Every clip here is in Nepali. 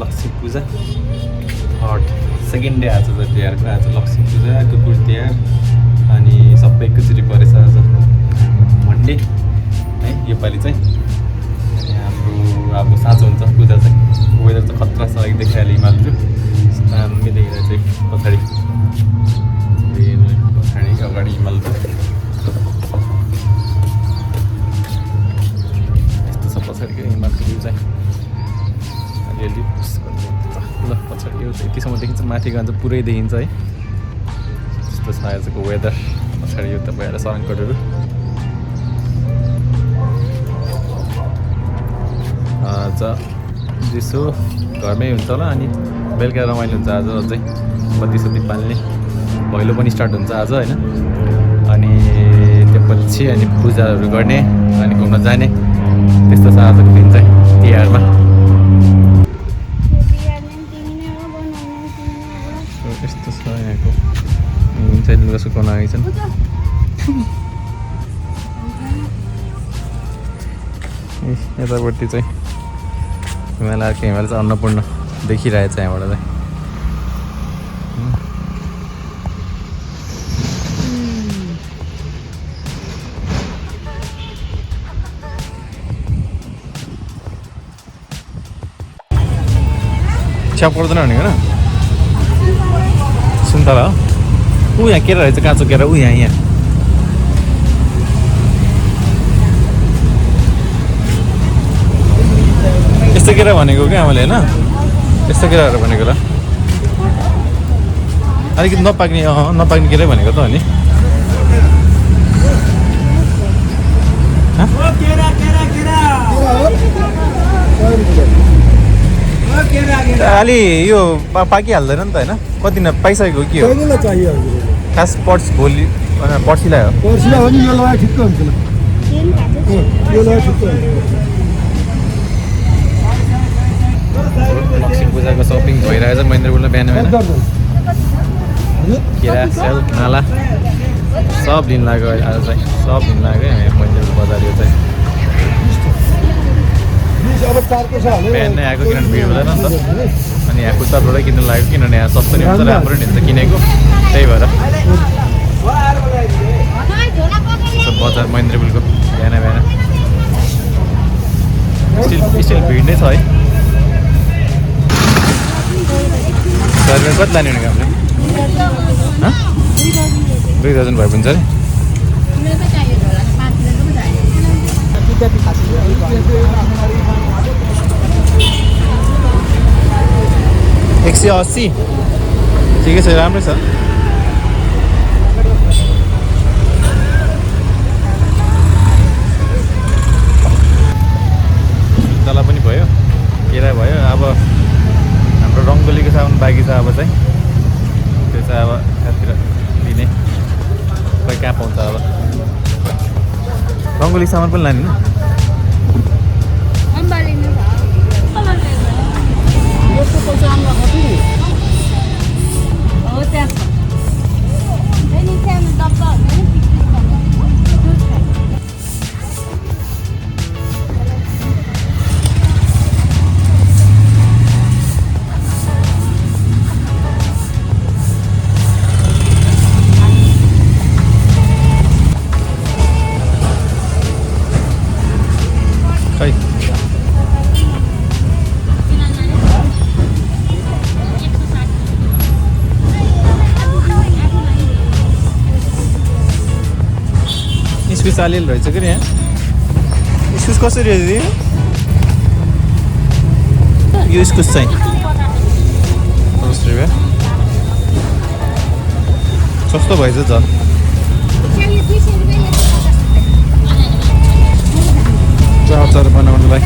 लक्ष्मी पूजा सेकेन्ड डे आज चाहिँ तिहारको आज लक्ष्मी पूजा कुकुर तिहार अनि सबै एकैचोटि परेछ आज मन्डे है योपालि चाहिँ अनि हाम्रो अब साँझ हुन्छ पूजा चाहिँ वेदर चाहिँ खतरा छ अघि देखाइहाल्यो हिमालहरू दामी देखिरहेको चाहिँ पछाडि अगाडि हिमालहरू यस्तो छ पछाडिको हिमालको भ्यू चाहिँ अलिअलि ल पछाडि यो चाहिँ यतिसम्म देखिन्छ माथि गन्छ पुरै देखिन्छ है त्यस्तो छ आजको वेदर पछाडि यो तपाईँहरू सरङकटहरू आज दिसो घरमै हुन्छ होला अनि बेलुका रमाइलो हुन्छ आज अझै बत्ती पाल्ने भैलो पनि स्टार्ट हुन्छ आज होइन अनि त्यसपछि अनि पूजाहरू गर्ने अनि घुम्न जाने त्यस्तो छ आजको दिन चाहिँ तिहारमा यस्तो छ यहाँको चाहिँ लुगा सुकाउन आइछन् यतापट्टि चाहिँ हिमाल चाहिँ अन्नपूर्ण देखिरहेछ यहाँबाट चाहिँ छ्याप पर्दैन भनेको न सुन्तला हो ऊ यहाँ केरा रहेछ काँचो केरा ऊ यहाँ यस्तो केरा भनेको क्या आमाले होइन यस्तो केराहरू भनेको ल अलिकति नपाक्ने केरै भनेको त हो नि अलि यो पाकिहाल्दैन नि त होइन कति न पाइसकेको के हो खास भोलि पर्सिलाई हो लक्ष्मी पूजाको सपिङ भइरहेछ महेन्द्रपुरमा बिहान केरा स्याल नाला सब लिन लाग्यो आज चाहिँ सब लिन लाग्यो महेन्द्रपुर बजार यो चाहिँ बिहान नै आएको किनभने भिड हुँदैन नि त अनि यहाँ खुच्चाबाटै किन्नु लाग्यो किनभने यहाँ सस्तो नि हुन्छ राम्रो नि हुन्छ किनेको त्यही भएर बजार महेन्द्रपुरको बिहान स्टिल भिड नै छ है घरमा कति लाने भनेको हामीले 2000 भए पनि छ नि 180 ठिकै छ राम्रै छ तला पनि भयो केरा भयो अब हाम्रो रङ्गोलीको सामान बाँकी छ अब चाहिँ त्यो चाहिँ अब कहाँतिर लिने खोइ कहाँ पाउँछ अब रङ्गोली सामान पनि लाने इस्कुस अलिअलि रहेछ कि यहाँ इस्कुस कसरी हो दिदी यो इस्कुस चाहिँ 10 रुपियाँ सस्तो भएछ झन् अचार बनाउनुलाई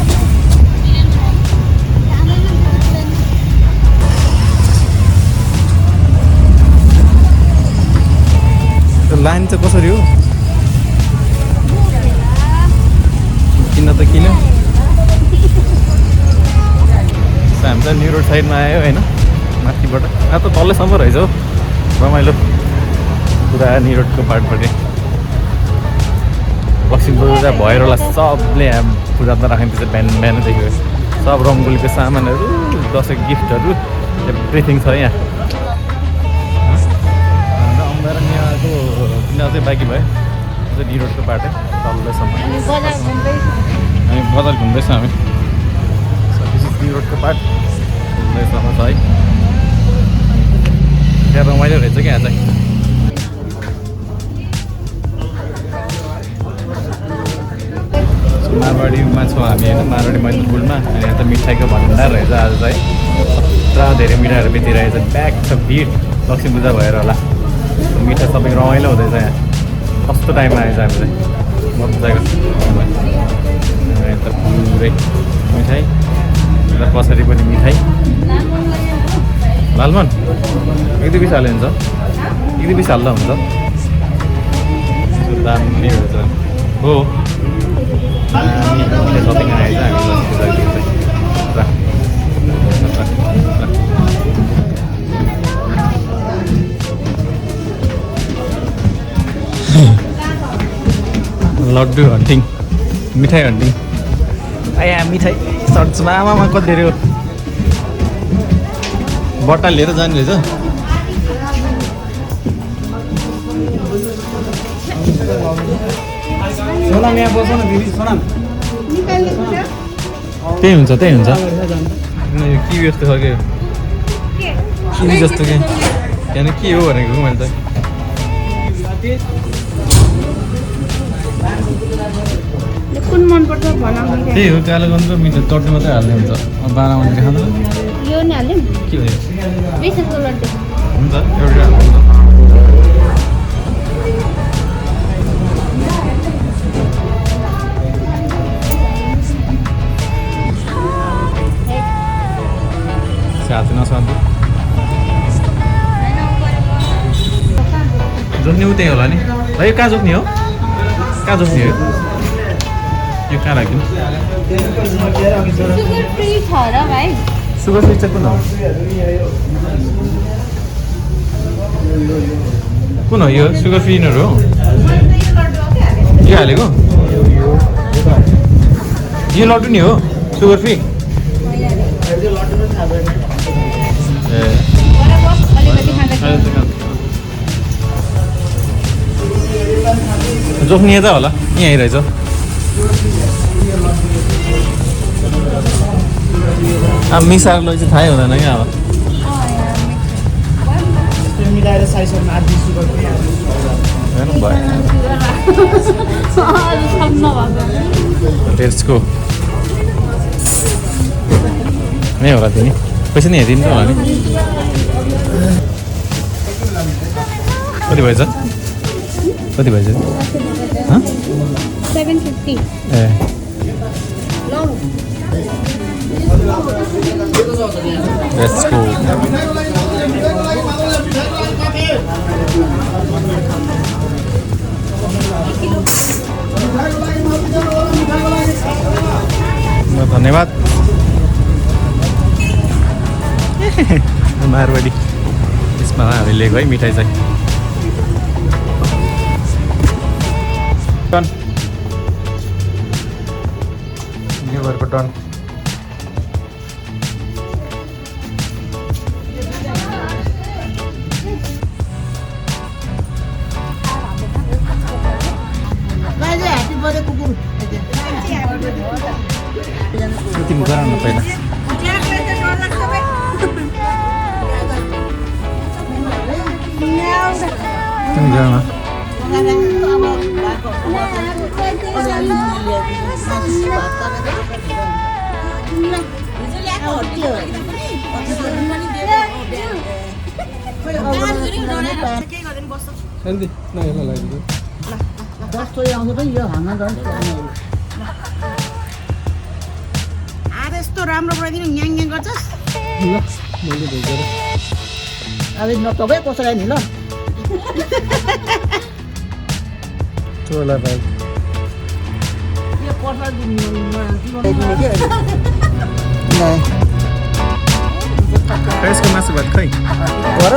लाइन चाहिँ कसरी हो किन त किन हामी त न्यु रोड साइडमा आयो होइन माथिबाट त तल्लैसम्म रहेछ हौ रमाइलो पुरा न्यु रोडको पार्टपट्टि लक्ष्मी पूजा भएर होला सबले यहाँ पूजामा राखिन्छ बिहान बिहानदेखि सब रङ्गोलीको सामानहरू दसैँ गिफ्टहरू एभ्रिथिङ छ यहाँ। र अम्बाराको किन अझै बाँकी भयो अझै डी रोडको बाटो तल्लोसम्म हामी बजार घुम्दैछ हामी। डी रोडको पार्ट घुम्दैसम्म छ है। त्यहाँ रमाइलो रहेछ क्या आज। मारवाडीमा छौँ हामी होइन, मारवाडी मैदान पुलमा। अनि यहाँ त मिठाईको भण्डार रहेछ आज चाहिँ। पुरा धेरै मिठाईहरू बेचिरहेछ, ब्याग छ भिड। लक्ष्मी पूजा भएर होला, मिठाई सबै रमाइलो हुँदैछ यहाँ। कस्तो टाइममा आएछ हामी चाहिँ मजाको। यता पुरै मिठाई, यता पछाडि पनि मिठाई। लालमन एक दुई पिस हाल्यो हुन्छ, एक दुई पिस हाल्दा हुन्छ। दामी हुन्छ हो। सपिङ आएछ हामी लड्डु हन्टिङ, मिठाई हन्टिङ। आया मिठाई सर्चमा आमामा कति धेरै हो। बट्टा लिएर जाने रहेछ। त्यही हुन्छ त्यही हुन्छ। के जस्तो छ क्या किवी जस्तो क्या यहाँ के हो भनेको मैले त। कुन मन पर्छ भन। त्यही हो कालोगन र मिठो चट्नी मात्रै हाल्ने हुन्छ। 12 मन्दिर खाँदा यो नि हाल्यौँ के हो बेसनको लड्डु हुन्छ एउटा हुन्छ। साथी नशान्ति जोत्ने उतै होला नि भाइ। कहाँ जोत्ने हो, कहाँ जोत्ने हो यो, कहाँ राख्यौँ? सुगर फ्री छ र भाइ। सुगर फ्री चाहिँ कुन हो, कुन हो यो? सुगर फ्रीनर हो यो हालेको? यो लड्डु नि हो सुगर फ्री? जोख्ने त होला यहीँ रहेछ। अब मिसाएर लैजाइ चाहिँ थाहै हुँदैन क्या। अब मिलाएर साइजमा आधी सुगर त्यसको नै होला तिमी पैसा नि हेरिदिनु त होला नि। कति भएछ कति भएछ? 750 ए Let's go. धन्यवाद मारवाडी। यसमा हामी लिएको है मिठाई चाहिँ। टन यो घरको टन। तिमी गराउन पहिला तिमी गराउन। यस्तो राम्रो बनाइदिनु न्याङ न्याङ गर्छस्। अब नपकाइ कसैलाई नि ल। चोला भाइ यो पर्सा यसको मासु भात खै घर